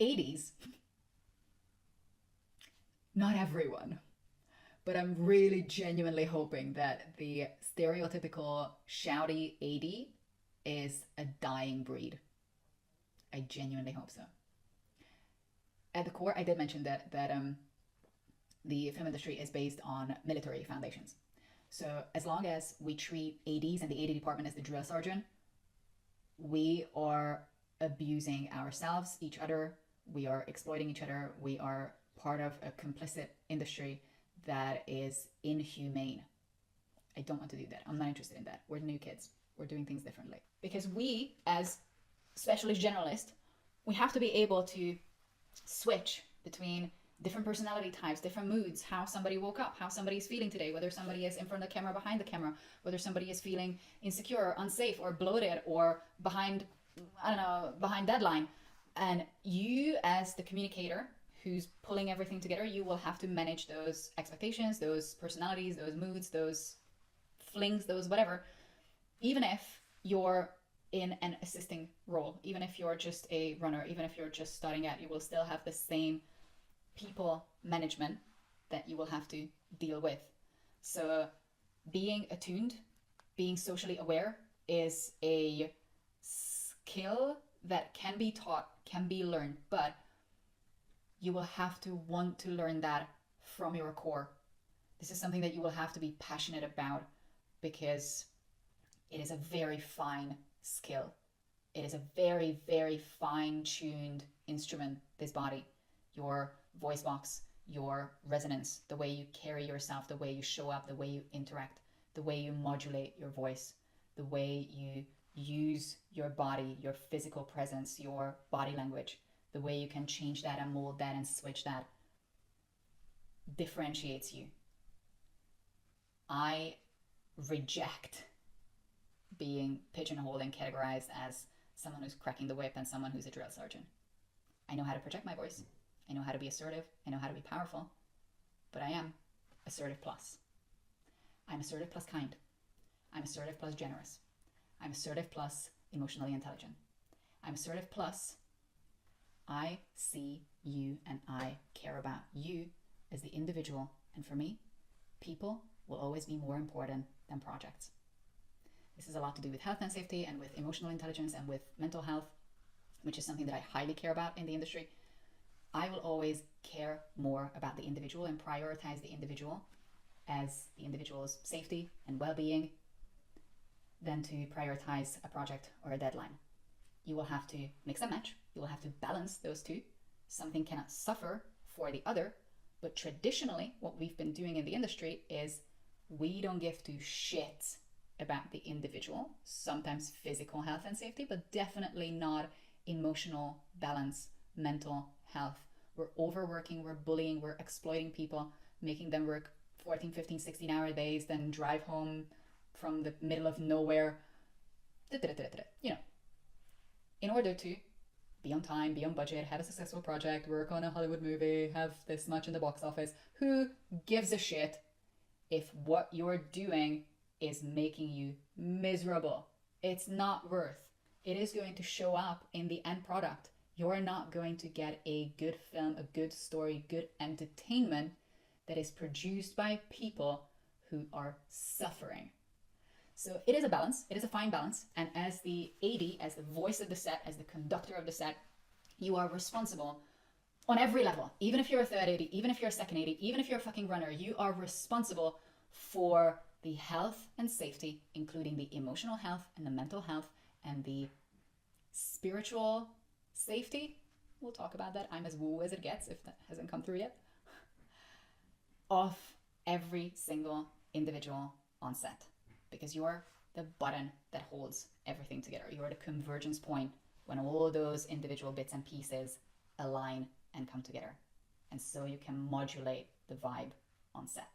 80s, not everyone, but I'm really genuinely hoping that the stereotypical shouty 80 is a dying breed. I genuinely hope so. At the core, I did mention that the film industry is based on military foundations. So as long as we treat ADs and the AD department as the drill sergeant, we are abusing ourselves, each other. We are exploiting each other. We are part of a complicit industry that is inhumane. I don't want to do that. I'm not interested in that. We're the new kids. We're doing things differently. Because we, as specialist generalists, we have to be able to switch between different personality types, different moods, how somebody woke up, how somebody is feeling today, whether somebody is in front of the camera, behind the camera, whether somebody is feeling insecure, unsafe, or bloated, or behind, I don't know, behind deadline. And you, as the communicator who's pulling everything together, you will have to manage those expectations, those personalities, those moods, those flings, those whatever, even if you're in an assisting role, even if you're just a runner, even if you're just starting out, you will still have the same people management that you will have to deal with. So being attuned, being socially aware is a skill that can be taught, can be learned, but you will have to want to learn that from your core. This is something that you will have to be passionate about because it is a very fine skill. It is a very, very fine-tuned instrument, this body. Your voice box, your resonance, the way you carry yourself, the way you show up, the way you interact, the way you modulate your voice, the way you use your body, your physical presence, your body language, the way you can change that and mold that and switch that differentiates you. I reject being pigeonholed and categorized as someone who's cracking the whip and someone who's a drill sergeant. I know how to project my voice. I know how to be assertive. I know how to be powerful. But I am assertive plus. I'm assertive plus kind. I'm assertive plus generous. I'm assertive plus emotionally intelligent. I'm assertive plus I see you and I care about you as the individual. And for me, people will always be more important than projects. This has a lot to do with health and safety and with emotional intelligence and with mental health, which is something that I highly care about in the industry. I will always care more about the individual and prioritize the individual as the individual's safety and well-being than to prioritize a project or a deadline. You will have to mix and match. You will have to balance those two. Something cannot suffer for the other, but traditionally what we've been doing in the industry is we don't give two shits about the individual, sometimes physical health and safety, but definitely not emotional balance, mental health. We're overworking, we're bullying, we're exploiting people, making them work 14, 15, 16-hour days, then drive home from the middle of nowhere, you know, in order to be on time, be on budget, have a successful project, work on a Hollywood movie, have this much in the box office. Who gives a shit if what you're doing is making you miserable? It's not worth. It is going to show up in the end product. You're not going to get a good film, a good story, good entertainment that is produced by people who are suffering. So it is a balance, it is a fine balance, and as the AD, as the voice of the set, as the conductor of the set, you are responsible on every level. Even if you're a third AD, even if you're a second AD, even if you're a fucking runner, you are responsible for the health and safety, including the emotional health and the mental health and the spiritual safety. We'll talk about that. I'm as woo as it gets, if that hasn't come through yet. Of every single individual on set. Because you're the button that holds everything together. You're the convergence point when all those individual bits and pieces align and come together. And so you can modulate the vibe on set.